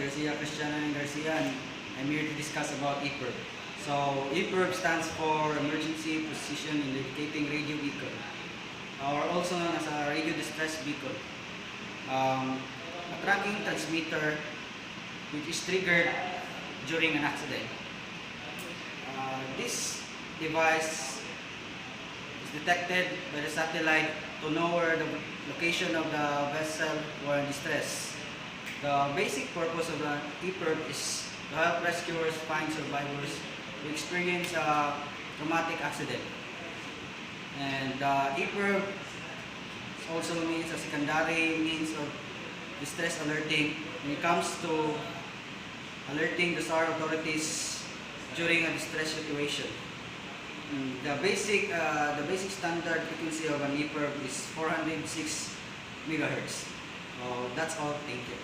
Garcia, Cristiano and Garcia, and I'm here to discuss about EPIRB. So EPIRB stands for Emergency Position Indicating Radio Beacon, or also known as a radio distress beacon. A tracking transmitter which is triggered during an accident. This device is detected by the satellite to know where the location of the vessel or in distress. The basic purpose of the EPIRB is to help rescuers find survivors who experience a traumatic accident. And EPIRB also means a secondary means of distress alerting when it comes to alerting the SAR authorities during a distress situation. The basic standard frequency of an EPIRB is 406 megahertz. That's all. Thank you.